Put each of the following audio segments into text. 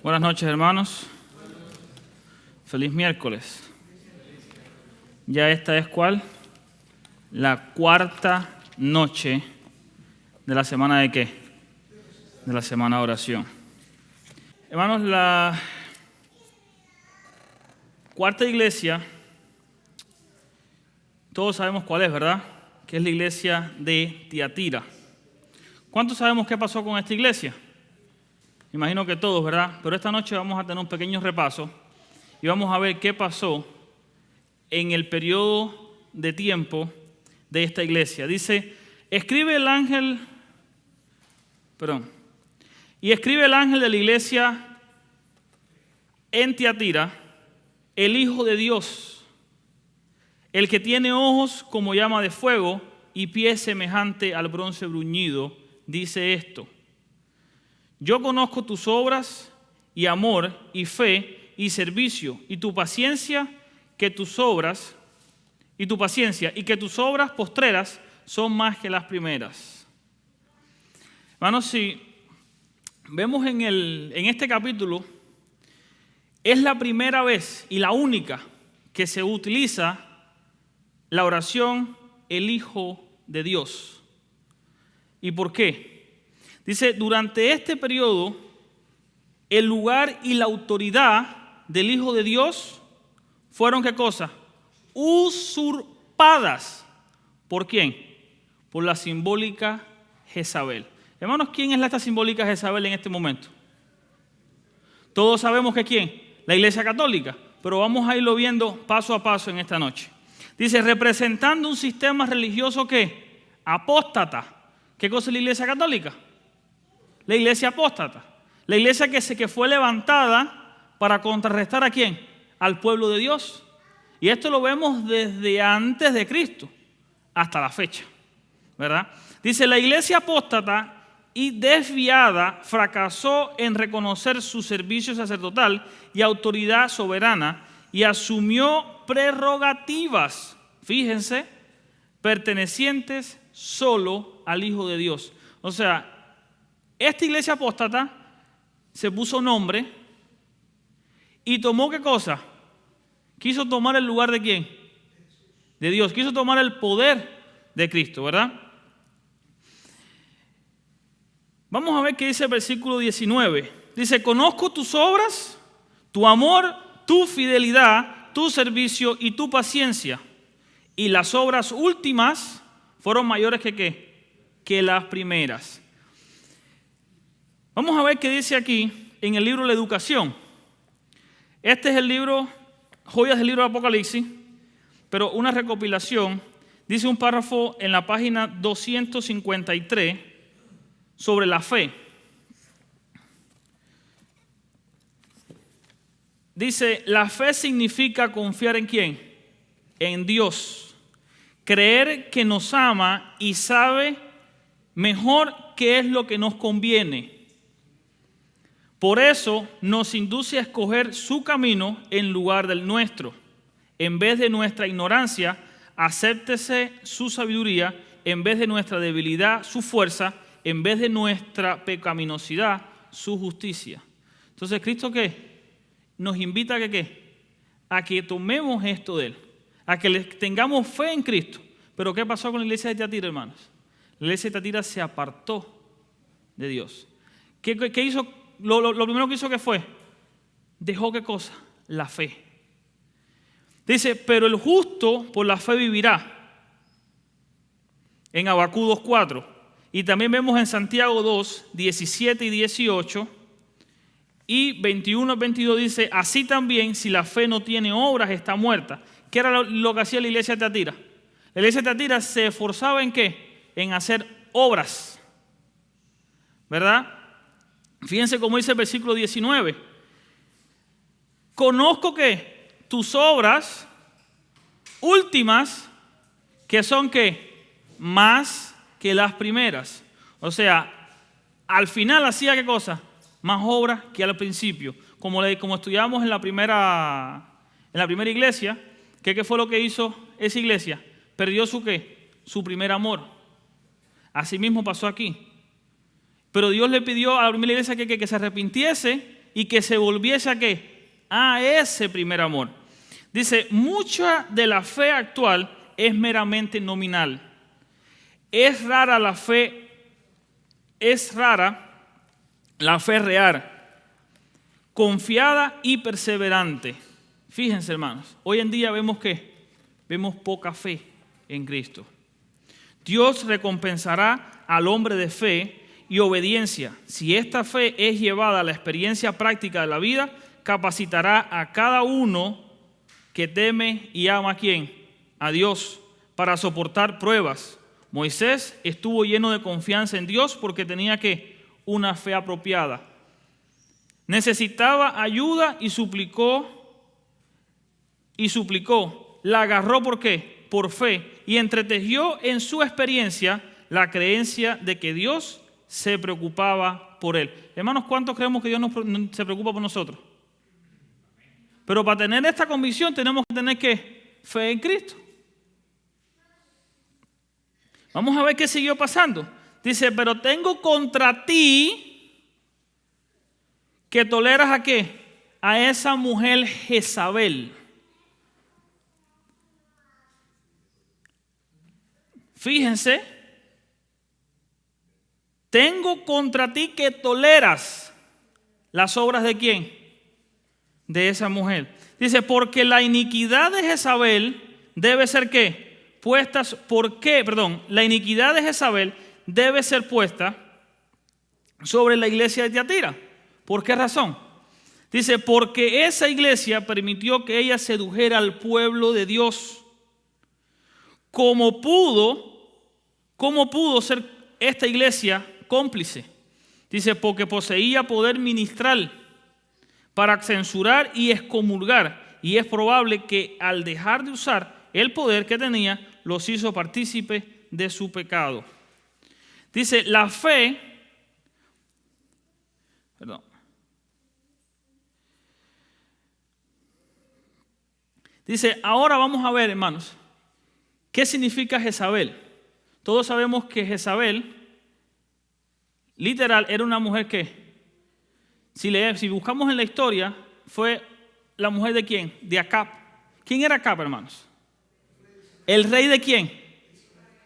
Buenas noches, hermanos. Feliz miércoles. Ya esta es ¿cuál? La cuarta noche de la semana ¿de qué? De la semana de oración. Hermanos, la cuarta iglesia, todos sabemos cuál es, ¿verdad? Que es la iglesia de Tiatira. ¿Cuántos sabemos qué pasó con esta iglesia? Imagino que todos, ¿verdad? Pero esta noche vamos a tener un pequeño repaso y vamos a ver qué pasó en el periodo de tiempo de esta iglesia. Dice, escribe el ángel de la iglesia en Tiatira, el Hijo de Dios, el que tiene ojos como llama de fuego y pies semejante al bronce bruñido, dice esto: yo conozco tus obras y amor y fe y servicio y tu paciencia, y que tus obras postreras son más que las primeras. Hermanos, si vemos en este capítulo, es la primera vez y la única que se utiliza la oración el Hijo de Dios. ¿Y por qué? Dice, durante este periodo, el lugar y la autoridad del Hijo de Dios fueron, ¿qué cosa? Usurpadas. ¿Por quién? Por la simbólica Jezabel. Hermanos, ¿quién es esta simbólica Jezabel en este momento? Todos sabemos que ¿quién? La Iglesia Católica, pero vamos a irlo viendo paso a paso en esta noche. Dice, representando un sistema religioso ¿qué? Apóstata. ¿Qué cosa es la Iglesia Católica? La iglesia apóstata, la iglesia que fue levantada para contrarrestar ¿a quién? Al pueblo de Dios. Y esto lo vemos desde antes de Cristo hasta la fecha, ¿verdad? Dice, la iglesia apóstata y desviada fracasó en reconocer su servicio sacerdotal y autoridad soberana y asumió prerrogativas, fíjense, pertenecientes solo al Hijo de Dios. O sea, esta iglesia apóstata se puso nombre y tomó ¿qué cosa? Quiso tomar el lugar de ¿quién? De Dios. Quiso tomar el poder de Cristo, ¿verdad? Vamos a ver qué dice el versículo 19. Dice, conozco tus obras, tu amor, tu fidelidad, tu servicio y tu paciencia. Y las obras últimas fueron mayores que ¿qué? Que las primeras. Vamos a ver qué dice aquí en el libro La Educación. Este es el libro, joyas del libro de Apocalipsis, pero una recopilación. Dice un párrafo en la página 253 sobre la fe. Dice, la fe significa confiar ¿en quién? En Dios. Creer que nos ama y sabe mejor qué es lo que nos conviene. Por eso nos induce a escoger su camino en lugar del nuestro. En vez de nuestra ignorancia, acéptese su sabiduría. En vez de nuestra debilidad, su fuerza. En vez de nuestra pecaminosidad, su justicia. Entonces, ¿Cristo qué? Nos invita a que ¿qué? A que tomemos esto de Él. A que tengamos fe en Cristo. Pero ¿qué pasó con la iglesia de Tiatira, hermanos? La iglesia de Tiatira se apartó de Dios. ¿Qué hizo? Lo primero que hizo que fue, dejó ¿qué cosa? La fe. Dice, pero el justo por la fe vivirá. En Habacuc 2:4. Y también vemos en Santiago 2, 17 y 18. Y 21 al 22 dice, así también si la fe no tiene obras está muerta. ¿Qué era lo que hacía la iglesia de Tiatira? La iglesia de Tiatira se esforzaba ¿en qué? En hacer obras. ¿Verdad? Fíjense cómo dice el versículo 19. Conozco que tus obras últimas, que son ¿qué? Más que las primeras. O sea, al final hacía ¿qué cosa? Más obras que al principio. Como estudiamos en la primera iglesia, ¿qué fue lo que hizo esa iglesia? Perdió su ¿qué? Su primer amor. Así mismo pasó aquí. Pero Dios le pidió a la primera iglesia que se arrepintiese y que se volviese ¿a qué? A ese primer amor. Dice, mucha de la fe actual es meramente nominal. Es rara la fe real, confiada y perseverante. Fíjense, hermanos, hoy en día vemos poca fe en Cristo. Dios recompensará al hombre de fe y obediencia. Si esta fe es llevada a la experiencia práctica de la vida, capacitará a cada uno que teme y ama ¿a quién? A Dios, para soportar pruebas. Moisés estuvo lleno de confianza en Dios porque tenía ¿qué? Una fe apropiada. Necesitaba ayuda y suplicó. La agarró ¿por qué? Por fe. Y entretejió en su experiencia la creencia de que Dios se preocupaba por él. Hermanos, ¿cuántos creemos que Dios se preocupa por nosotros? Pero para tener esta convicción tenemos que tener ¿qué? Fe en Cristo. Vamos a ver qué siguió pasando. Dice, pero tengo contra ti que toleras ¿a qué? A esa mujer Jezabel. Fíjense, tengo contra ti que toleras las obras ¿de quién? De esa mujer. Dice, porque la iniquidad de Jezabel debe ser ¿qué? La iniquidad de Jezabel debe ser puesta sobre la iglesia de Tiatira. ¿Por qué razón? Dice, porque esa iglesia permitió que ella sedujera al pueblo de Dios. ¿Cómo pudo ser esta iglesia cómplice? Dice, porque poseía poder ministral para censurar y excomulgar. Y es probable que al dejar de usar el poder que tenía, los hizo partícipes de su pecado. Dice, la fe, dice, ahora vamos a ver, hermanos, ¿qué significa Jezabel? Todos sabemos que Jezabel, literal, era una mujer que, si buscamos en la historia, fue la mujer ¿de quién? De Acab. ¿Quién era Acab, hermanos? ¿El rey de quién?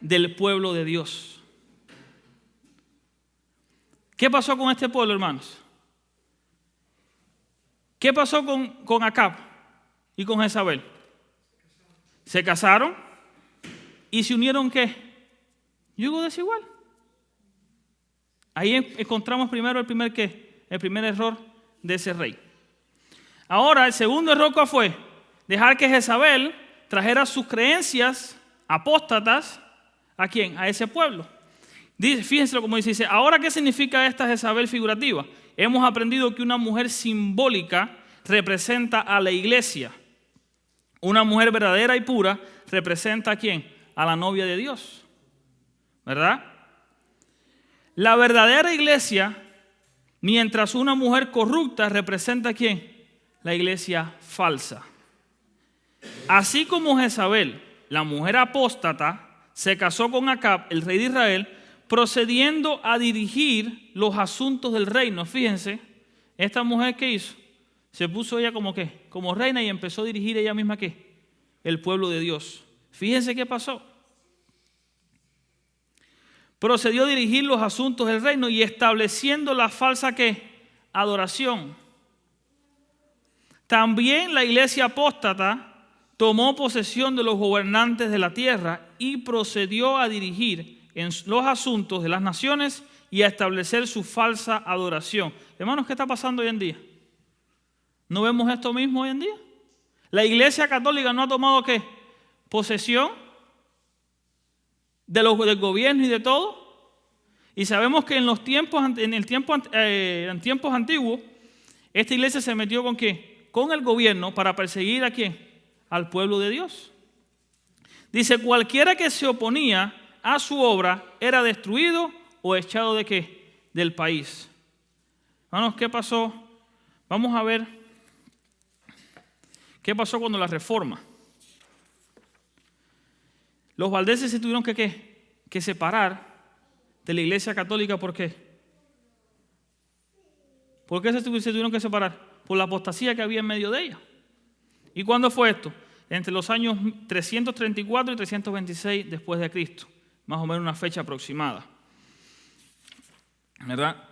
Del pueblo de Dios. ¿Qué pasó con este pueblo, hermanos? ¿Qué pasó con Acab y con Jezabel? Se casaron y se unieron ¿qué? Yugo desigual. Ahí encontramos primero el primer error de ese rey. Ahora, el segundo error, ¿cuál fue? Dejar que Jezabel trajera sus creencias apóstatas ¿a quién? A ese pueblo. Fíjense como dice, ahora ¿qué significa esta Jezabel figurativa? Hemos aprendido que una mujer simbólica representa a la iglesia. Una mujer verdadera y pura representa ¿a quién? A la novia de Dios. ¿Verdad? La verdadera iglesia, mientras una mujer corrupta representa ¿a quién? La iglesia falsa. Así como Jezabel, la mujer apóstata, se casó con Acab, el rey de Israel, procediendo a dirigir los asuntos del reino. Fíjense, esta mujer ¿qué hizo? Se puso ella como ¿qué? Como reina y empezó a dirigir ella misma ¿qué? El pueblo de Dios. Fíjense qué pasó. Procedió a dirigir los asuntos del reino y estableciendo la falsa ¿qué? Adoración. También la iglesia apóstata tomó posesión de los gobernantes de la tierra y procedió a dirigir en los asuntos de las naciones y a establecer su falsa adoración. Hermanos, ¿qué está pasando hoy en día? ¿No vemos esto mismo hoy en día? La iglesia católica no ha tomado ¿qué? Posesión del gobierno y de todo. Y sabemos que en tiempos antiguos, esta iglesia se metió ¿con qué? Con el gobierno para perseguir ¿a quién? Al pueblo de Dios. Dice, cualquiera que se oponía a su obra era destruido o echado ¿de qué? Del país. Hermanos, ¿qué pasó? Vamos a ver qué pasó cuando la reforma. Los valdeses se tuvieron que separar de la iglesia católica. ¿Por qué? ¿Por qué se tuvieron que separar? Por la apostasía que había en medio de ella. ¿Y cuándo fue esto? Entre los años 334 y 326 después de Cristo. Más o menos una fecha aproximada. ¿Verdad?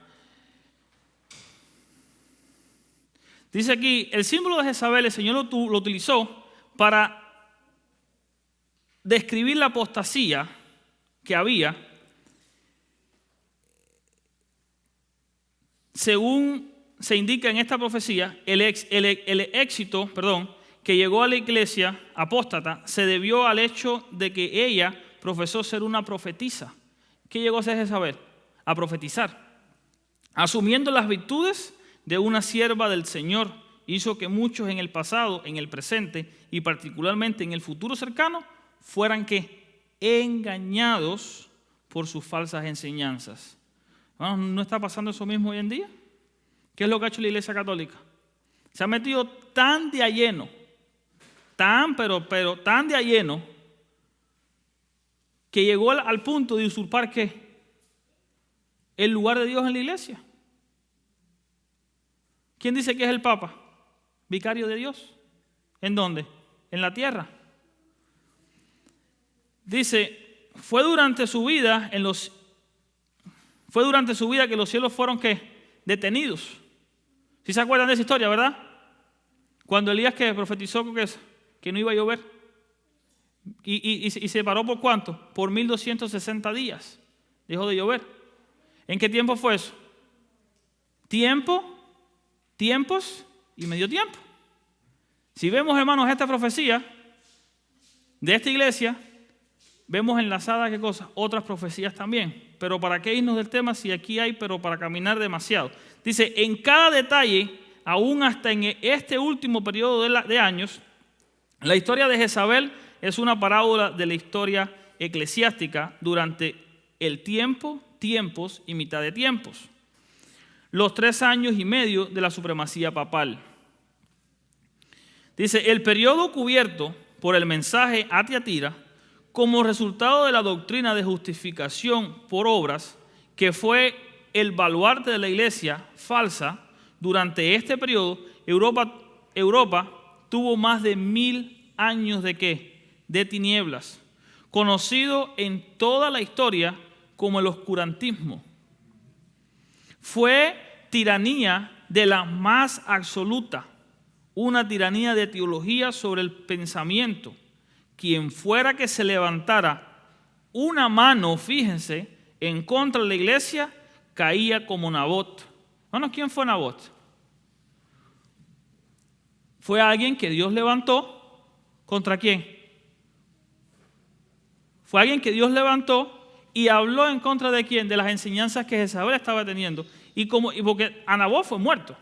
Dice aquí, el símbolo de Jezabel el Señor lo utilizó para describir la apostasía que había, según se indica en esta profecía, el éxito que llegó a la iglesia apóstata se debió al hecho de que ella profesó ser una profetisa. ¿Qué llegó a ser Jezabel? A profetizar. Asumiendo las virtudes de una sierva del Señor, hizo que muchos en el pasado, en el presente y particularmente en el futuro cercano fueran engañados por sus falsas enseñanzas. ¿No está pasando eso mismo hoy en día? ¿Qué es lo que ha hecho la Iglesia Católica? Se ha metido tan de a lleno, pero tan de a lleno, que llegó al punto de usurpar ¿qué? El lugar de Dios en la iglesia. ¿Quién dice que es el Papa? Vicario de Dios. ¿En dónde? En la tierra. Dice, fue durante su vida que los cielos fueron ¿qué? Detenidos. ¿Sí se acuerdan de esa historia, verdad? Cuando Elías que profetizó que no iba a llover. Y se paró ¿por cuánto? Por 1260 días. Dejó de llover. ¿En qué tiempo fue eso? Tiempos y medio tiempo. Si vemos, hermanos, esta profecía de esta iglesia, vemos enlazadas ¿qué cosa? Otras profecías también. Pero ¿para qué irnos del tema si aquí hay, pero para caminar demasiado? Dice, en cada detalle, aún hasta en este último periodo de años, la historia de Jezabel es una parábola de la historia eclesiástica durante el tiempos y mitad de tiempos. Los 3 años y medio de la supremacía papal. Dice, el periodo cubierto por el mensaje a Tiatira, como resultado de la doctrina de justificación por obras, que fue el baluarte de la iglesia falsa, durante este periodo, Europa tuvo más de 1000 años de ¿qué? De tinieblas, conocido en toda la historia como el oscurantismo. Fue tiranía de la más absoluta, una tiranía de teología sobre el pensamiento. Quien fuera que se levantara una mano, fíjense, en contra de la iglesia, caía como Nabot. Bueno, ¿quién fue Nabot? Fue alguien que Dios levantó. ¿Contra quién? Fue alguien que Dios levantó y habló en contra de quién, de las enseñanzas que Jezabel estaba teniendo. Y porque a Nabot fue muerto.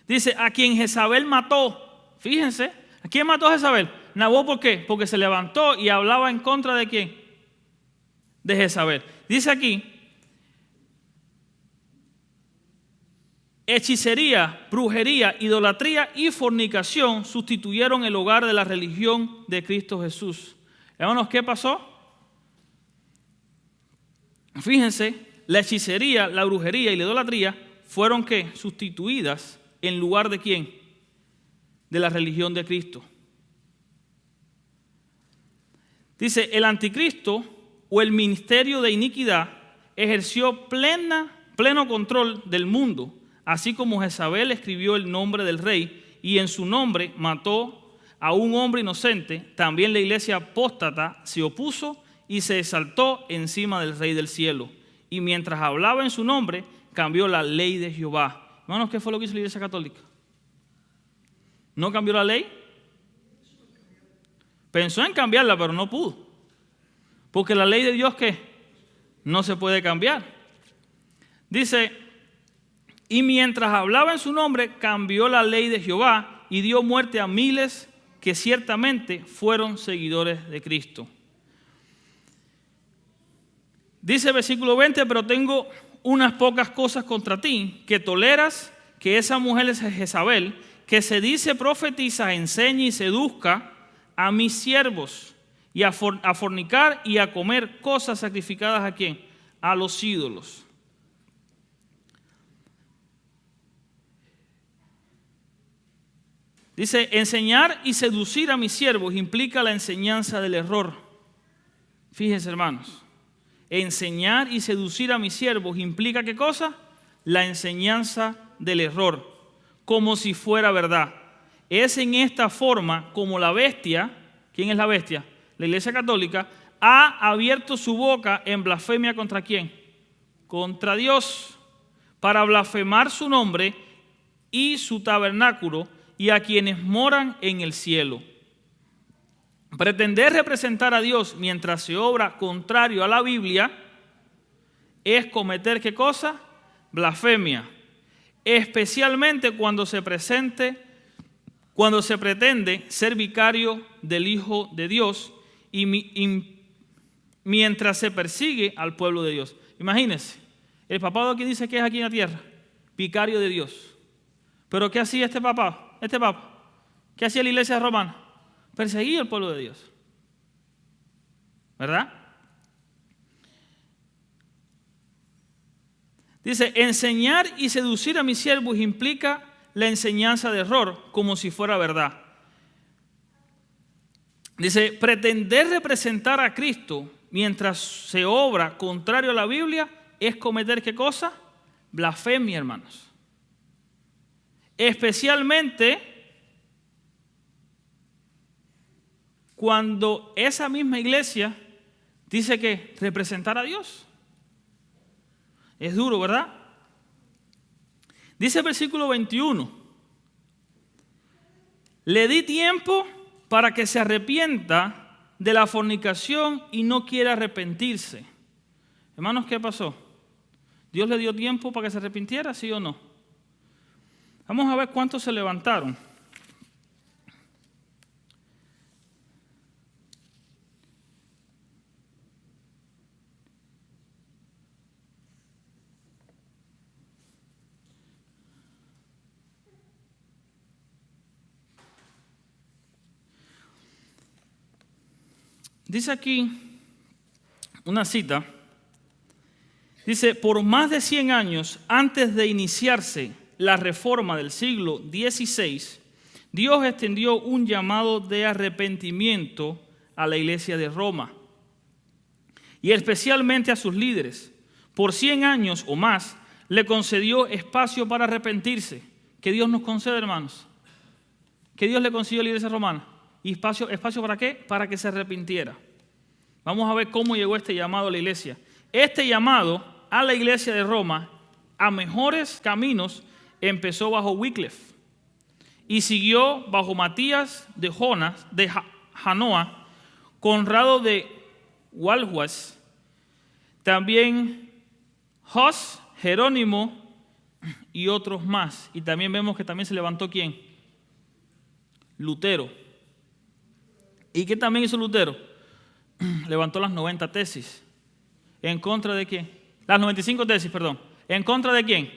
Dice, a quien Jezabel mató. Fíjense, ¿a quién mató a Jezabel? Nabot, ¿por qué? Porque se levantó y hablaba en contra de quién. De Jezabel. Dice aquí, hechicería, brujería, idolatría y fornicación sustituyeron el hogar de la religión de Cristo Jesús. Hermanos, ¿qué pasó? Fíjense, la hechicería, la brujería y la idolatría fueron ¿qué? Sustituidas en lugar de ¿quién? De la religión de Cristo. Dice, el anticristo o el ministerio de iniquidad ejerció pleno control del mundo, así como Jezabel escribió el nombre del rey y en su nombre mató a un hombre inocente. También la iglesia apóstata se opuso y se exaltó encima del rey del cielo. Y mientras hablaba en su nombre, cambió la ley de Jehová. Hermanos, ¿qué fue lo que hizo la iglesia católica? ¿No cambió la ley? Pensó en cambiarla, pero no pudo. Porque la ley de Dios, ¿qué? No se puede cambiar. Dice, y mientras hablaba en su nombre, cambió la ley de Jehová y dio muerte a miles que ciertamente fueron seguidores de Cristo. Dice el versículo 20, pero tengo unas pocas cosas contra ti, que toleras que esa mujer es Jezabel, que se dice profetiza, enseña y seduzca a mis siervos y a fornicar y a comer cosas sacrificadas ¿a quién? A los ídolos. Dice, enseñar y seducir a mis siervos implica la enseñanza del error. Fíjense, hermanos, enseñar y seducir a mis siervos implica ¿qué cosa? La enseñanza del error, como si fuera verdad. Es en esta forma como la bestia, ¿quién es la bestia? La Iglesia Católica, ha abierto su boca en blasfemia ¿contra quién? Contra Dios, para blasfemar su nombre y su tabernáculo y a quienes moran en el cielo. Pretender representar a Dios mientras se obra contrario a la Biblia es cometer ¿qué cosa? Blasfemia, especialmente cuando se pretende ser vicario del Hijo de Dios y mientras se persigue al pueblo de Dios. Imagínense, el papado aquí dice que es aquí en la tierra, vicario de Dios. Pero ¿qué hacía este papa? ¿Qué hacía la iglesia romana? Perseguía al pueblo de Dios. ¿Verdad? Dice, enseñar y seducir a mis siervos implica la enseñanza de error, como si fuera verdad. Dice, pretender representar a Cristo mientras se obra contrario a la Biblia es cometer ¿qué cosa? Blasfemia, hermanos. Especialmente cuando esa misma iglesia dice que representar a Dios. Es duro, ¿verdad? Dice el versículo 21. Le di tiempo para que se arrepienta de la fornicación y no quiera arrepentirse. Hermanos, ¿qué pasó? ¿Dios le dio tiempo para que se arrepintiera, sí o no? Vamos a ver cuántos se levantaron. Dice aquí una cita, dice, por más de 100 años antes de iniciarse la reforma del siglo XVI, Dios extendió un llamado de arrepentimiento a la iglesia de Roma y especialmente a sus líderes. Por 100 años o más le concedió espacio para arrepentirse. ¿Qué Dios nos concede, hermanos? ¿Qué Dios le concedió a la iglesia romana? ¿Y espacio para qué? Para que se arrepintiera. Vamos a ver cómo llegó este llamado a la iglesia. Este llamado a la iglesia de Roma a mejores caminos empezó bajo Wycliffe y siguió bajo Matías de Janoa, Conrado de Walhas, también Hus, Jerónimo y otros más. Y también vemos que también se levantó ¿quién? Lutero. ¿Y qué también hizo Lutero? Levantó las 90 tesis. ¿En contra de quién? Las 95 tesis, perdón. ¿En contra de quién?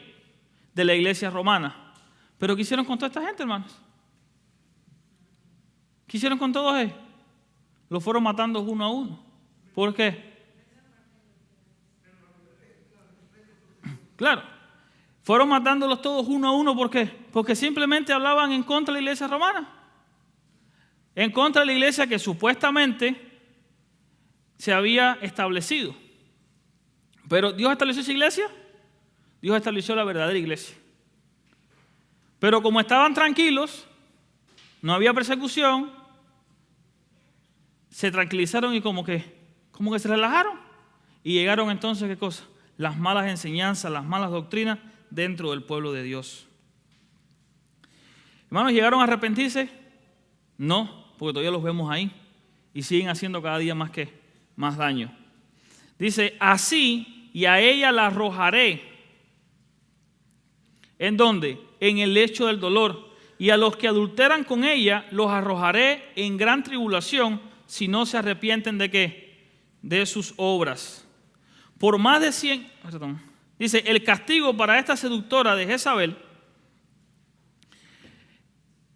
De la iglesia romana. ¿Pero qué hicieron con toda esta gente, hermanos? ¿Qué hicieron con todos ellos? Los fueron matando uno a uno. ¿Por qué? Claro. Fueron matándolos todos uno a uno. ¿Por qué? Porque simplemente hablaban en contra de la iglesia romana. En contra de la iglesia que supuestamente se había establecido. Pero ¿Dios estableció esa iglesia? Dios estableció la verdadera iglesia. Pero como estaban tranquilos, no había persecución, se tranquilizaron y como que se relajaron. Y llegaron entonces, ¿qué cosa? Las malas enseñanzas, las malas doctrinas dentro del pueblo de Dios. Hermanos, ¿llegaron a arrepentirse? No, porque todavía los vemos ahí y siguen haciendo cada día más daño. Dice, así y a ella la arrojaré. ¿En dónde? En el lecho del dolor. Y a los que adulteran con ella los arrojaré en gran tribulación si no se arrepienten ¿de qué? De sus obras. Por más de 100... Dice, el castigo para esta seductora de Jezabel,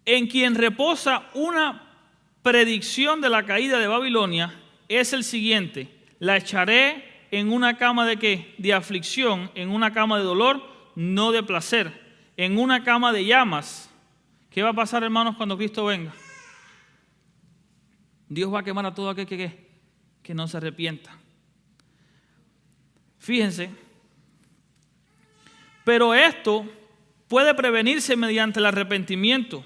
en quien reposa una predicción de la caída de Babilonia, es el siguiente: la echaré en una cama ¿de qué? De aflicción, en una cama de dolor, no de placer, en una cama de llamas ¿Qué va a pasar, hermanos, cuando Cristo venga? Dios va a quemar a todo aquel que no se arrepienta. Fíjense, pero esto puede prevenirse mediante el arrepentimiento.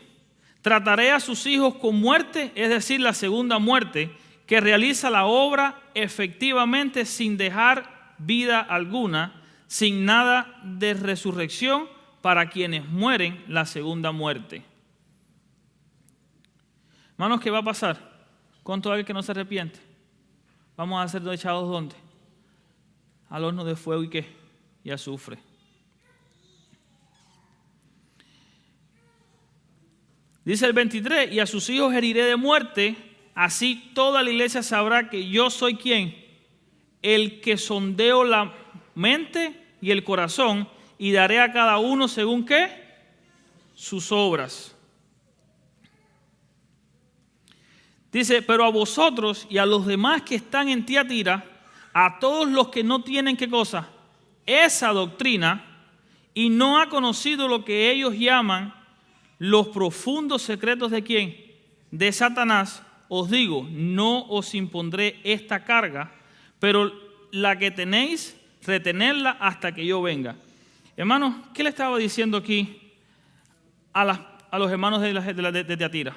Trataré a sus hijos con muerte, es decir, la segunda muerte, que realiza la obra efectivamente sin dejar vida alguna, sin nada de resurrección para quienes mueren la segunda muerte. Hermanos, ¿qué va a pasar con todo aquel que no se arrepiente? Vamos a ser echados ¿dónde? Al horno de fuego y ¿qué? Y azufre. Dice el 23, y a sus hijos heriré de muerte, así toda la iglesia sabrá que yo soy ¿quién? El que sondeo la mente y el corazón, y daré a cada uno según ¿qué? Sus obras. Dice, pero a vosotros y a los demás que están en Tiatira, a todos los que no tienen ¿qué cosa? Esa doctrina, y no ha conocido lo que ellos llaman los profundos secretos ¿de quién? De Satanás, os digo, no os impondré esta carga, pero la que tenéis, retenerla hasta que yo venga. Hermanos, ¿qué le estaba diciendo aquí a los hermanos de Tiatira?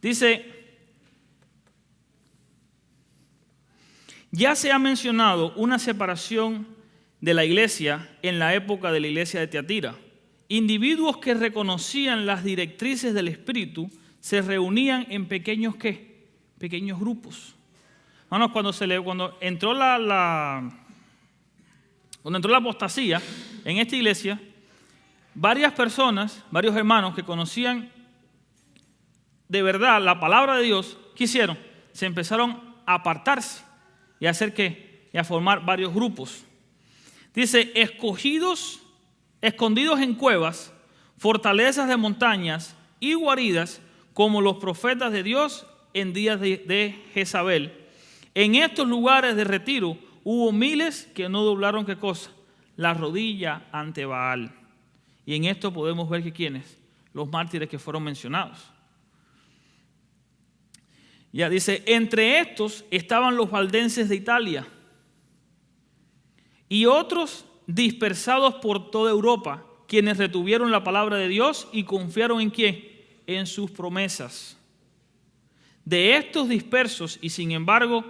Dice, ya se ha mencionado una separación de la iglesia en la época de la iglesia de Tiatira. Individuos que reconocían las directrices del Espíritu se reunían en pequeños ¿qué? Pequeños grupos. Hermanos, cuando entró la apostasía en esta iglesia, varias personas, varios hermanos que conocían de verdad la palabra de Dios, ¿qué hicieron? Se empezaron a apartarse y a hacer ¿qué? Y a formar varios grupos. Dice, escondidos en cuevas, fortalezas de montañas y guaridas, como los profetas de Dios en días de Jezabel. En estos lugares de retiro hubo miles que no doblaron ¿qué cosa? La rodilla ante Baal. Y en esto podemos ver que ¿quiénes? Los mártires que fueron mencionados. Ya dice, entre estos estaban los valdenses de Italia y otros dispersados por toda Europa, quienes retuvieron la palabra de Dios y confiaron ¿en quién? En sus promesas. De estos dispersos y sin embargo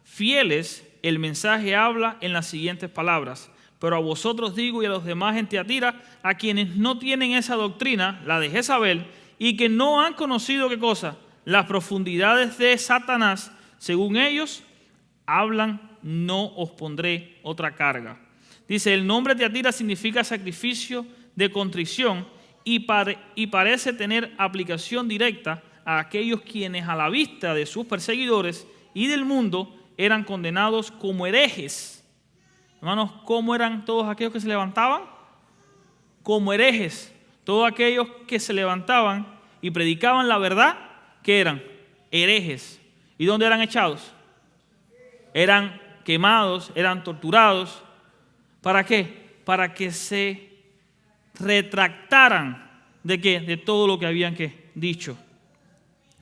fieles, el mensaje habla en las siguientes palabras. Pero a vosotros digo y a los demás en Tiatira, a quienes no tienen esa doctrina, la de Jezabel, y que no han conocido ¿qué cosa? Las profundidades de Satanás, según ellos hablan, no os pondré otra carga. Dice, el nombre Tiatira significa sacrificio de contrición y parece tener aplicación directa a aquellos quienes a la vista de sus perseguidores y del mundo eran condenados como herejes. Hermanos, ¿cómo eran todos aquellos que se levantaban? Como herejes. Todos aquellos que se levantaban y predicaban la verdad, ¿qué eran? Herejes. ¿Y dónde eran echados? Eran quemados, eran torturados. ¿Para qué? Para que se retractaran ¿de qué? De todo lo que habían dicho.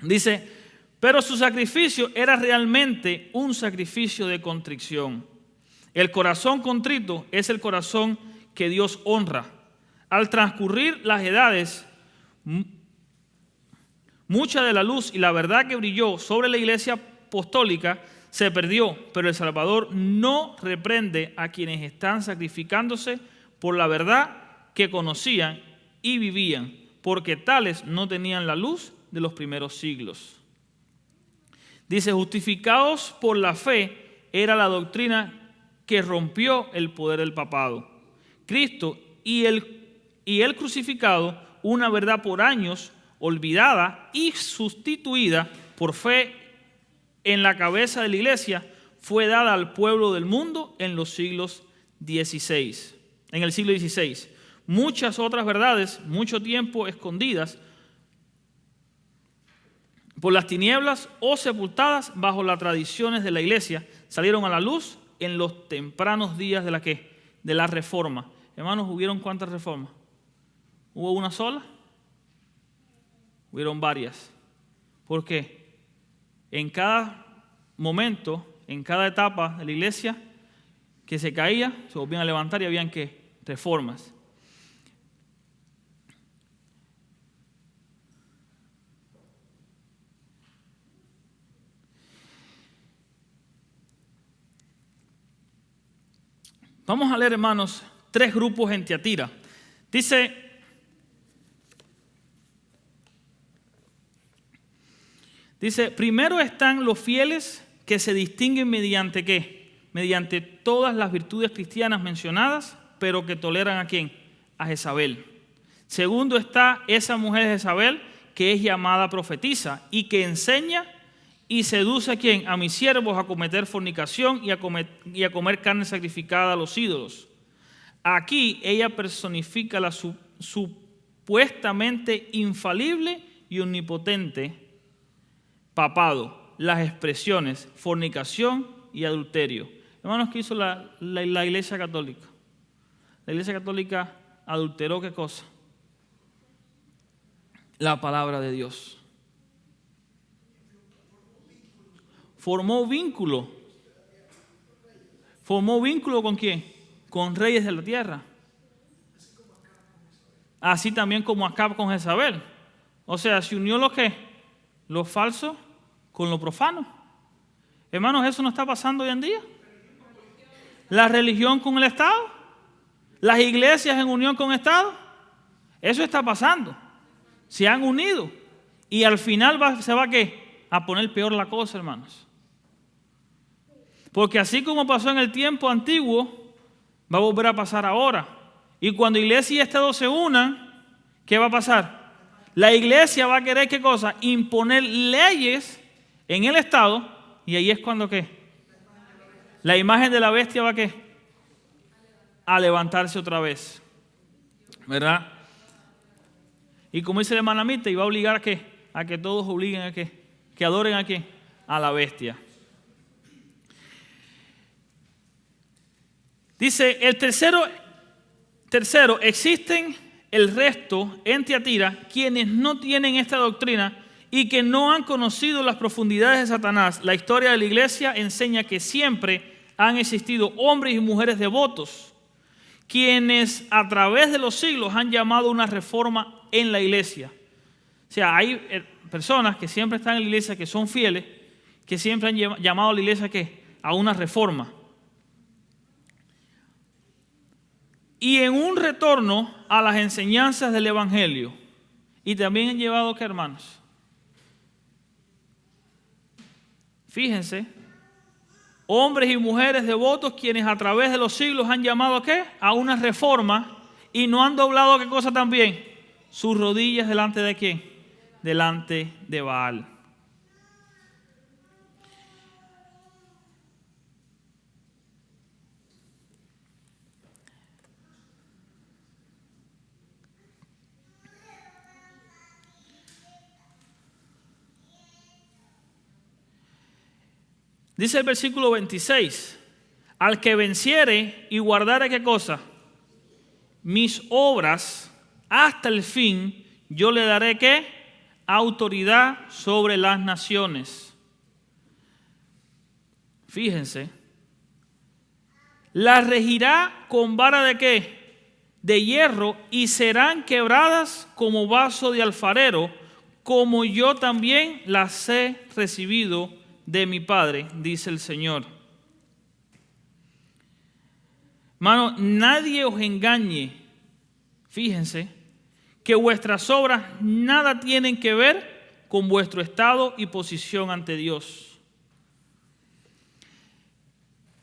Dice, pero su sacrificio era realmente un sacrificio de contrición. El corazón contrito es el corazón que Dios honra. Al transcurrir las edades, mucha de la luz y la verdad que brilló sobre la iglesia apostólica se perdió, pero el Salvador no reprende a quienes están sacrificándose por la verdad que conocían y vivían, porque tales no tenían la luz de los primeros siglos. Dice, justificados por la fe era la doctrina que rompió el poder del papado. Cristo y el crucificado, una verdad por años olvidada y sustituida por fe en la cabeza de la iglesia, fue dada al pueblo del mundo en los siglos XVI. En el siglo XVI. Muchas otras verdades, mucho tiempo escondidas por las tinieblas o sepultadas bajo las tradiciones de la iglesia, salieron a la luz en los tempranos días de la ¿qué? De la reforma. Hermanos, ¿hubieron cuántas reformas? ¿Hubo una sola? Hubieron varias. ¿Por qué? En cada momento, en cada etapa de la iglesia que se caía, se volvían a levantar y habían ¿qué? Reformas. Vamos a leer, hermanos, 3 grupos en Tiatira. Dice, primero están los fieles que se distinguen mediante ¿qué? Mediante todas las virtudes cristianas mencionadas, pero que toleran ¿a quién? A Jezabel. Segundo está esa mujer Jezabel que es llamada profetisa y que enseña y seduce ¿a quién? A mis siervos a cometer fornicación y a comer carne sacrificada a los ídolos. Aquí ella personifica la supuestamente infalible y omnipotente papado, las expresiones fornicación y adulterio. Hermanos, ¿qué hizo la Iglesia Católica? La Iglesia Católica adulteró ¿qué cosa? La palabra de Dios. Formó vínculo. ¿Formó vínculo con quién? Con reyes de la tierra. Así también como Acab con Jezabel. O sea, se unió lo que, lo falso con lo profano. Hermanos, ¿eso no está pasando hoy en día? La religión con el Estado, las iglesias en unión con el Estado, eso está pasando. Se han unido y al final se va a ¿qué? A poner peor la cosa, hermanos. Porque así como pasó en el tiempo antiguo, va a volver a pasar ahora. Y cuando iglesia y Estado se unan, ¿qué va a pasar? La iglesia va a querer ¿qué cosa? Imponer leyes en el Estado, y ahí es cuando ¿qué? La imagen de la bestia va ¿a qué? A levantarse otra vez. ¿Verdad? Y como dice el hermano Amita, y va a obligar ¿a qué? A que todos obliguen a ¿qué? Que adoren ¿a qué? A la bestia. Dice, el tercero, existen el resto en Tiatira quienes no tienen esta doctrina y que no han conocido las profundidades de Satanás. La historia de la iglesia enseña que siempre han existido hombres y mujeres devotos quienes a través de los siglos han llamado una reforma en la iglesia. O sea, hay personas que siempre están en la iglesia, que son fieles, que siempre han llamado a la iglesia ¿qué? A una reforma. Y en un retorno a las enseñanzas del Evangelio. Y también han llevado ¿qué, hermanos? Fíjense, hombres y mujeres devotos quienes a través de los siglos han llamado ¿a qué? A una reforma y no han doblado ¿qué cosa también? Sus rodillas delante de ¿quién? Delante de Baal. Dice el versículo 26, al que venciere y guardare ¿qué cosa? Mis obras hasta el fin, yo le daré ¿qué? Autoridad sobre las naciones. Fíjense, las regirá con vara de ¿qué? De hierro y serán quebradas como vaso de alfarero, como yo también las he recibido de mi Padre, dice el Señor. Hermano, nadie os engañe. Fíjense que vuestras obras nada tienen que ver con vuestro estado y posición ante Dios.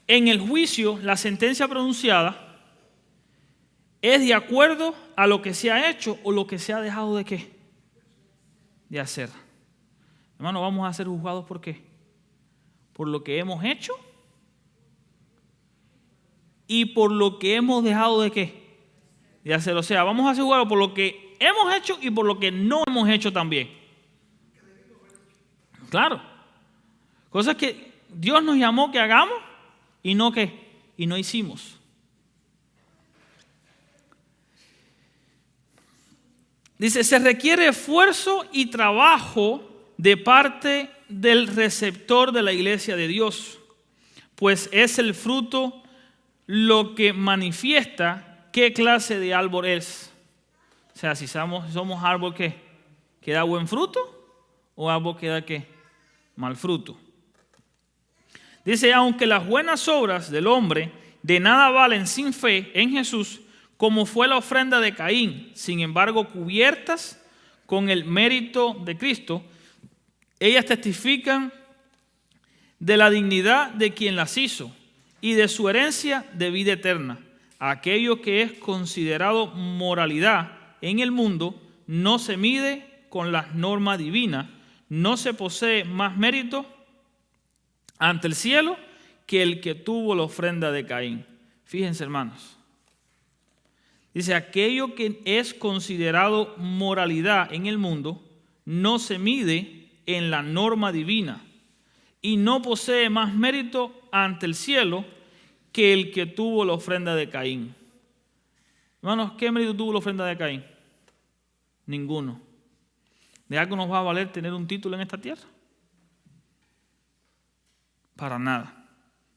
En el juicio, la sentencia pronunciada es de acuerdo a lo que se ha hecho o lo que se ha dejado de ¿qué? De hacer. Hermano, vamos a ser juzgados ¿por qué? Por lo que hemos hecho y por lo que hemos dejado de ¿qué? De hacer. O sea, vamos a ser juzgados por lo que hemos hecho y por lo que no hemos hecho también. Claro. Cosas que Dios nos llamó que hagamos y no ¿qué? Y no hicimos. Dice, se requiere esfuerzo y trabajo de parte del receptor de la iglesia de Dios, pues es el fruto lo que manifiesta qué clase de árbol es. O sea, si somos árbol que da buen fruto o árbol que da ¿qué? Mal fruto. Dice, aunque las buenas obras del hombre de nada valen sin fe en Jesús, como fue la ofrenda de Caín, sin embargo cubiertas con el mérito de Cristo, ellas testifican de la dignidad de quien las hizo y de su herencia de vida eterna. Aquello que es considerado moralidad en el mundo no se mide con las normas divinas, no se posee más mérito ante el cielo que el que tuvo la ofrenda de Caín. Fíjense, hermanos. Dice, aquello que es considerado moralidad en el mundo no se mide en la norma divina y no posee más mérito ante el cielo que el que tuvo la ofrenda de Caín. Hermanos, ¿qué mérito tuvo la ofrenda de Caín? Ninguno. ¿De algo nos va a valer tener un título en esta tierra? Para nada.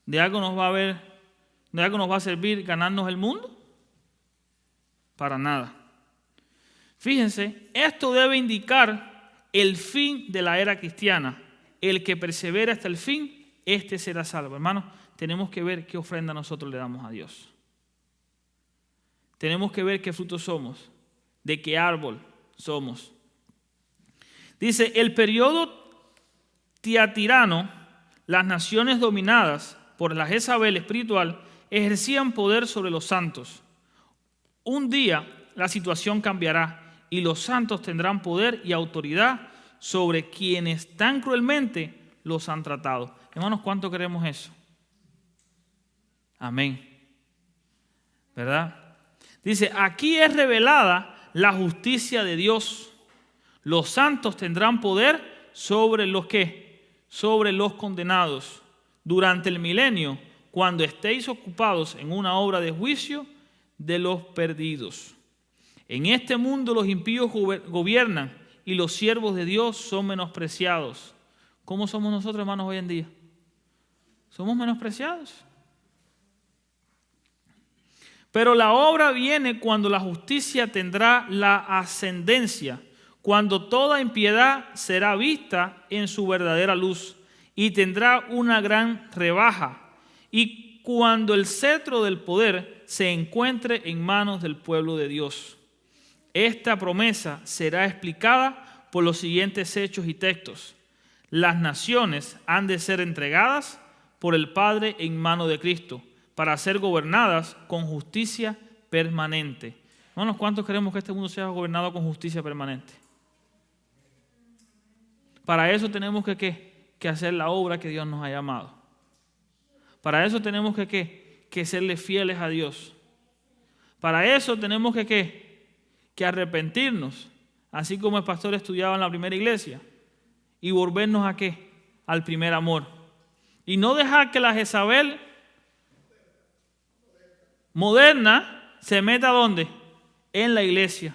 ¿De algo nos va a servir ganarnos el mundo? Para nada. Fíjense, esto debe indicar el fin de la era cristiana. El que persevera hasta el fin, este será salvo. Hermanos, tenemos que ver qué ofrenda nosotros le damos a Dios. Tenemos que ver qué fruto somos, de qué árbol somos. Dice, el periodo tiatirano, las naciones dominadas por la Jezabel espiritual ejercían poder sobre los santos. Un día la situación cambiará y los santos tendrán poder y autoridad sobre quienes tan cruelmente los han tratado. Hermanos, ¿cuánto queremos eso? Amén. ¿Verdad? Dice, aquí es revelada la justicia de Dios. Los santos tendrán poder sobre los ¿qué? Sobre los condenados. Durante el milenio, cuando estéis ocupados en una obra de juicio de los perdidos. En este mundo los impíos gobiernan y los siervos de Dios son menospreciados. ¿Cómo somos nosotros, hermanos, hoy en día? ¿Somos menospreciados? Pero la obra viene cuando la justicia tendrá la ascendencia, cuando toda impiedad será vista en su verdadera luz y tendrá una gran rebaja, y cuando el cetro del poder se encuentre en manos del pueblo de Dios. Esta promesa será explicada por los siguientes hechos y textos. Las naciones han de ser entregadas por el Padre en mano de Cristo, para ser gobernadas con justicia permanente. Hermanos, ¿cuántos queremos que este mundo sea gobernado con justicia permanente? Para eso tenemos que hacer la obra que Dios nos ha llamado. Para eso tenemos que serle fieles a Dios. Para eso tenemos que arrepentirnos, así como el pastor estudiaba en la primera iglesia, y volvernos ¿a qué? Al primer amor. Y no dejar que la Jezabel moderna se meta ¿dónde? En la iglesia.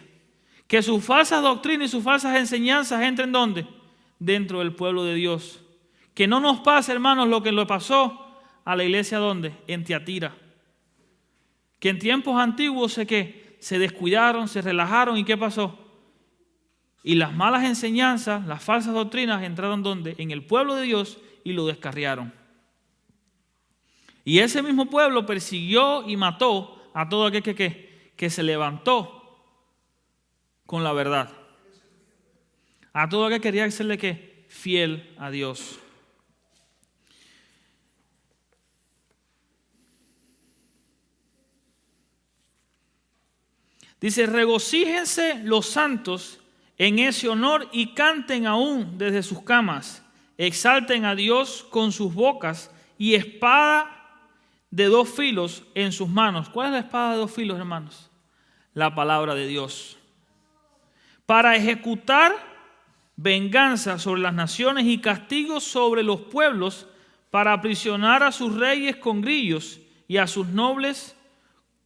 Que sus falsas doctrinas y sus falsas enseñanzas entren ¿dónde? Dentro del pueblo de Dios. Que no nos pase, hermanos, lo que le pasó a la iglesia ¿dónde? En Tiatira. Que en tiempos antiguos se descuidaron, se relajaron, ¿y qué pasó? Y las malas enseñanzas, las falsas doctrinas entraron ¿dónde? En el pueblo de Dios y lo descarriaron. Y ese mismo pueblo persiguió y mató a todo aquel que se levantó con la verdad. A todo aquel que quería serle fiel a Dios. Dice, regocíjense los santos en ese honor y canten aún desde sus camas. Exalten a Dios con sus bocas y espada de dos filos en sus manos. ¿Cuál es la espada de dos filos, hermanos? La palabra de Dios. Para ejecutar venganza sobre las naciones y castigo sobre los pueblos, para aprisionar a sus reyes con grillos y a sus nobles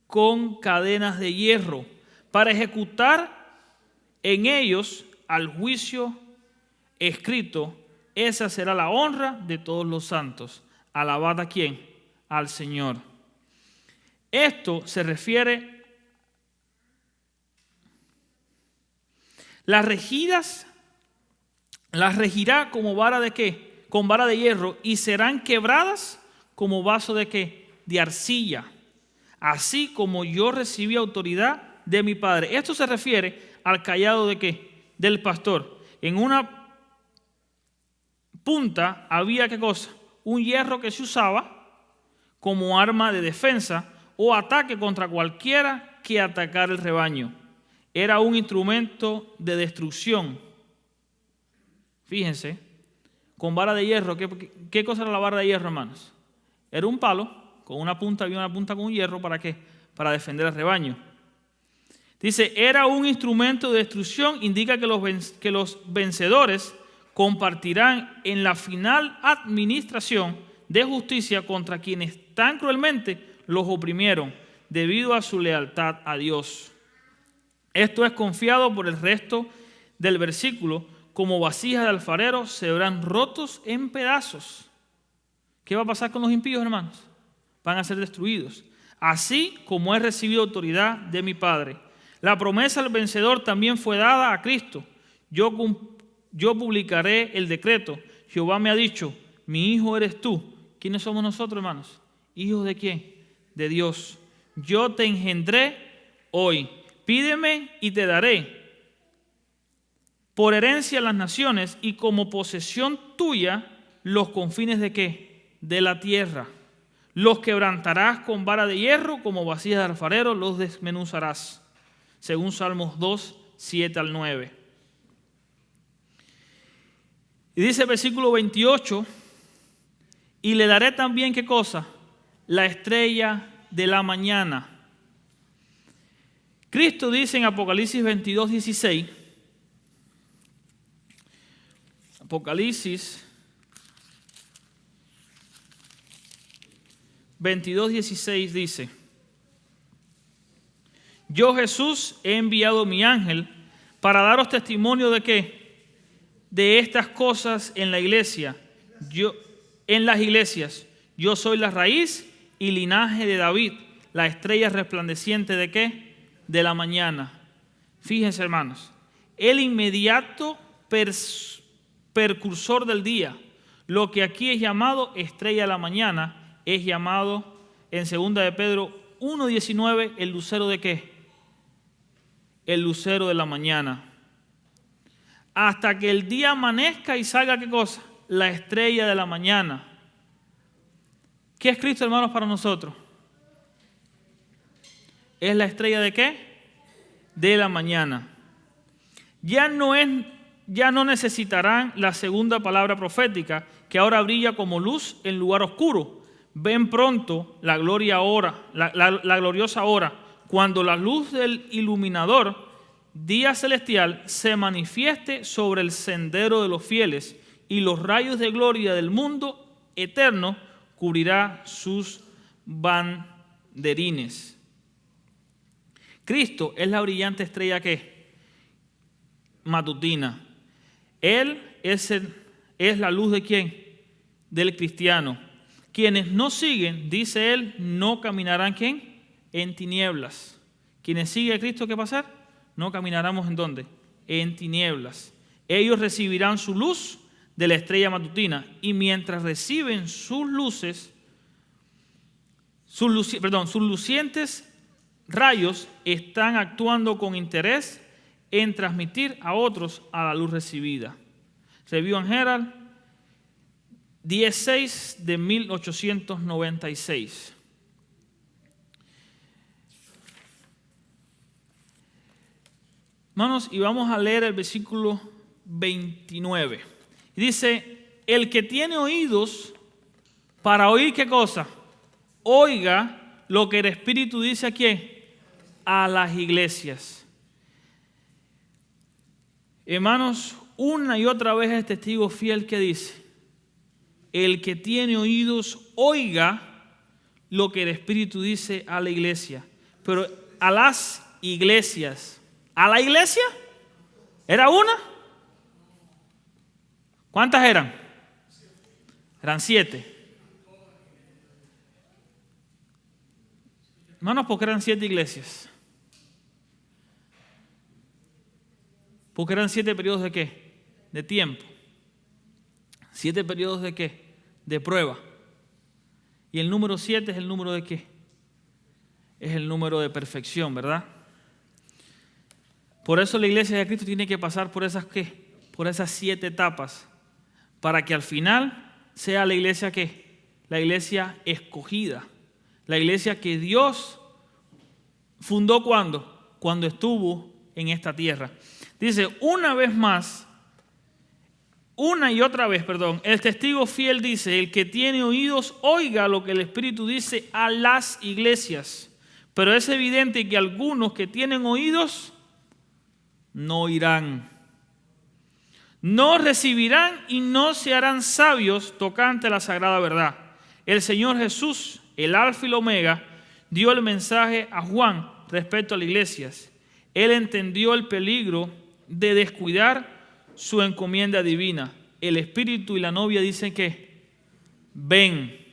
con cadenas de hierro, para ejecutar en ellos al juicio escrito. Esa será la honra de todos los santos. Alabad a quién, al Señor. Esto se refiere las regirá como vara de qué, con vara de hierro, y serán quebradas como vaso de qué, de arcilla, así como yo recibí autoridad de mi Padre. Esto se refiere al cayado de qué, del pastor. En una punta había qué cosa, un hierro que se usaba como arma de defensa o ataque contra cualquiera que atacara el rebaño. Era un instrumento de destrucción. Fíjense, con vara de hierro. ¿Qué cosa era la vara de hierro, hermanos? Era un palo con una punta, había una punta con un hierro, ¿para qué? Para defender al rebaño. Dice, era un instrumento de destrucción, indica que los vencedores compartirán en la final administración de justicia contra quienes tan cruelmente los oprimieron debido a su lealtad a Dios. Esto es confiado por el resto del versículo, como vasijas de alfarero se verán rotos en pedazos. ¿Qué va a pasar con los impíos, hermanos? Van a ser destruidos. Así como he recibido autoridad de mi Padre. La promesa del vencedor también fue dada a Cristo. Yo publicaré el decreto. Jehová me ha dicho, mi hijo eres tú. ¿Quiénes somos nosotros, hermanos? ¿Hijos de quién? De Dios. Yo te engendré hoy. Pídeme y te daré por herencia a las naciones y como posesión tuya los confines de ¿qué? De la tierra. Los quebrantarás con vara de hierro, como vasijas de alfarero los desmenuzarás. Según Salmos 2, 7 al 9. Y dice el versículo 28, y le daré también, ¿qué cosa? La estrella de la mañana. Cristo dice en Apocalipsis 22, 16, Apocalipsis 22, 16 dice, yo Jesús he enviado mi ángel para daros testimonio de ¿qué? De estas cosas en la iglesia. En las iglesias. Yo soy la raíz y linaje de David, la estrella resplandeciente de ¿qué? De la mañana. Fíjense, hermanos, el inmediato precursor del día, lo que aquí es llamado estrella de la mañana, es llamado en 2 de Pedro 1:19 el lucero de ¿qué? El lucero de la mañana. Hasta que el día amanezca y salga ¿qué cosa? La estrella de la mañana. ¿Qué es Cristo, hermanos, para nosotros? ¿Es la estrella de qué? De la mañana. Ya no necesitarán la segunda palabra profética, que ahora brilla como luz en lugar oscuro. Ven pronto la gloriosa hora, cuando la luz del iluminador, día celestial, se manifieste sobre el sendero de los fieles, y los rayos de gloria del mundo eterno cubrirá sus banderines. Cristo es la brillante estrella que matutina. Él es la luz de ¿quién? Del cristiano. Quienes no siguen, dice él, no caminarán ¿quién? En tinieblas. Quienes siguen a Cristo, ¿qué va a pasar? No caminaremos ¿en dónde? En tinieblas. Ellos recibirán su luz de la estrella matutina, y mientras reciben sus lucientes rayos, están actuando con interés en transmitir a otros a la luz recibida. Review and Herald 16 de 1896. Hermanos, y vamos a leer el versículo 29. Dice, el que tiene oídos para oír, ¿qué cosa? Oiga lo que el Espíritu dice a quién, a las iglesias. Hermanos, una y otra vez el testigo fiel que dice, el que tiene oídos, oiga lo que el Espíritu dice a la iglesia. Pero a las iglesias. ¿A la iglesia? ¿Era una? ¿Cuántas eran? Eran 7. Hermanos, ¿por qué eran 7 iglesias? Porque eran 7 periodos de ¿qué? De tiempo. 7 periodos de ¿qué? De prueba. Y el número 7 es el número de ¿qué? Es el número de perfección, ¿verdad? Por eso la iglesia de Cristo tiene que pasar por esas ¿qué? Por esas 7 etapas, para que al final sea la iglesia ¿qué? La iglesia escogida. La iglesia que Dios fundó ¿cuándo? Cuando estuvo en esta tierra. Dice, una y otra vez, el testigo fiel dice, el que tiene oídos, oiga lo que el Espíritu dice a las iglesias. Pero es evidente que algunos que tienen oídos no oirán. No recibirán y no se harán sabios tocante la sagrada verdad. El Señor Jesús, el Alfa y el Omega, dio el mensaje a Juan respecto a las iglesias. Él entendió el peligro de descuidar su encomienda divina. El Espíritu y la novia dicen que ven.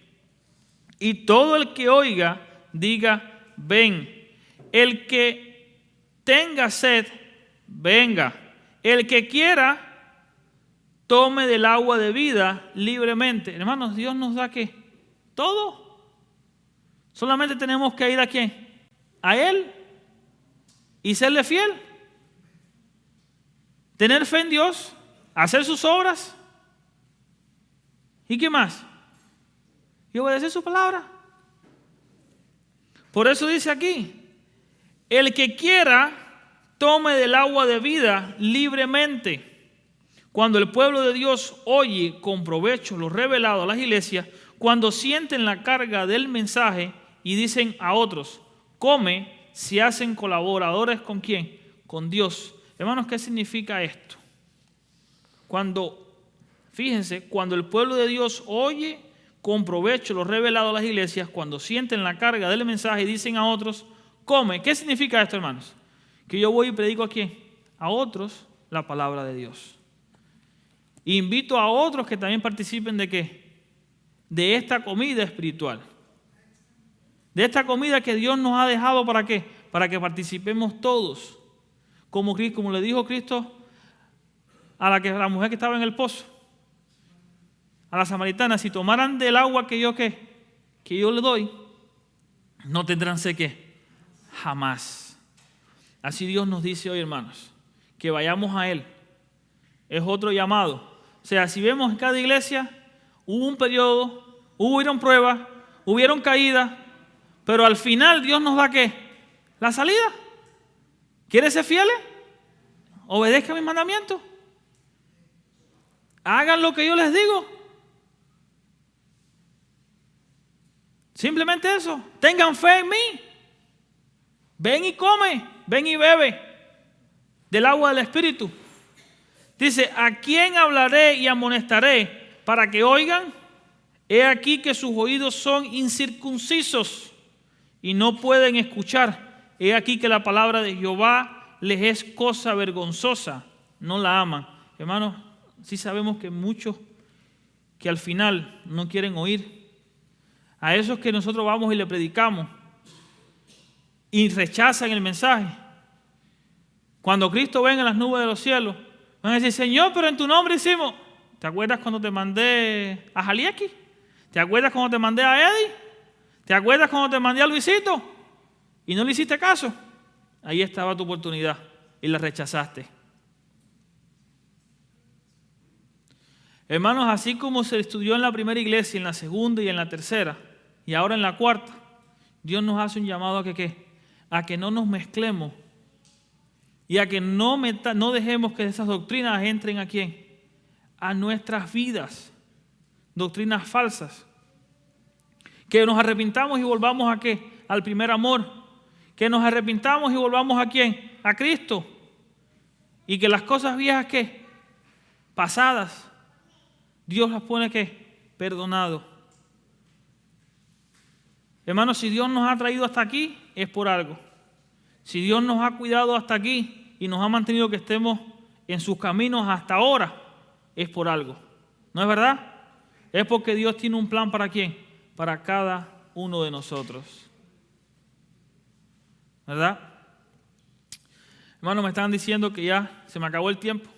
Y todo el que oiga, diga ven. El que tenga sed, venga. El que quiera, tome del agua de vida libremente. Hermanos, Dios nos da ¿qué? Todo. Solamente tenemos que ir ¿a quién? A Él y serle fiel. Tener fe en Dios, hacer sus obras. ¿Y qué más? Y obedecer su palabra. Por eso dice aquí, el que quiera, tome del agua de vida libremente. Cuando el pueblo de Dios oye con provecho lo revelado a las iglesias, cuando sienten la carga del mensaje y dicen a otros, come, se hacen colaboradores ¿con quién? Con Dios. Hermanos, ¿qué significa esto? Fíjense, cuando el pueblo de Dios oye con provecho lo revelado a las iglesias, cuando sienten la carga del mensaje y dicen a otros, come. ¿Qué significa esto, hermanos? Que yo voy y predico ¿a quién? A otros la palabra de Dios. Invito a otros que también participen ¿de qué? De esta comida espiritual. De esta comida que Dios nos ha dejado ¿para qué? Para que participemos todos. Como le dijo Cristo a la mujer que estaba en el pozo, a la samaritana, si tomaran del agua que yo le doy, no tendrán sed ¿qué? Jamás. Así Dios nos dice hoy, hermanos, que vayamos a Él. Es otro llamado. O sea, si vemos en cada iglesia, hubo un periodo, hubieron pruebas, hubieron caídas, pero al final Dios nos da ¿qué? La salida. ¿Quieres ser fieles? Obedezcan mis mandamientos. Hagan lo que yo les digo. Simplemente eso. Tengan fe en mí. Ven y come, ven y bebe del agua del Espíritu. Dice, ¿a quién hablaré y amonestaré para que oigan? He aquí que sus oídos son incircuncisos y no pueden escuchar. He aquí que la palabra de Jehová les es cosa vergonzosa, no la aman. Hermanos, sí sabemos que muchos que al final no quieren oír. A esos que nosotros vamos y le predicamos y rechazan el mensaje. Cuando Cristo venga en las nubes de los cielos, van a decir, Señor, pero en tu nombre hicimos. ¿Te acuerdas cuando te mandé a Jalieki? ¿Te acuerdas cuando te mandé a Eddie? ¿Te acuerdas cuando te mandé a Luisito? Y no le hiciste caso. Ahí estaba tu oportunidad y la rechazaste. Hermanos, así como se estudió en la primera iglesia, en la segunda y en la tercera, y ahora en la cuarta, Dios nos hace un llamado a que ¿qué? A que no nos mezclemos y a que no dejemos que esas doctrinas entren ¿a quién? A nuestras vidas. Doctrinas falsas. Que nos arrepintamos y volvamos ¿a qué? Al primer amor. Que nos arrepintamos y volvamos ¿a quién? A Cristo. Y que las cosas viejas ¿qué? Pasadas, Dios las pone ¿qué? perdonado. Hermanos, si Dios nos ha traído hasta aquí, es por algo. Si Dios nos ha cuidado hasta aquí y nos ha mantenido que estemos en sus caminos hasta ahora, es por algo. ¿No es verdad? Es porque Dios tiene un plan ¿para quién? Para cada uno de nosotros. ¿Verdad? Hermanos, me están diciendo que ya se me acabó el tiempo.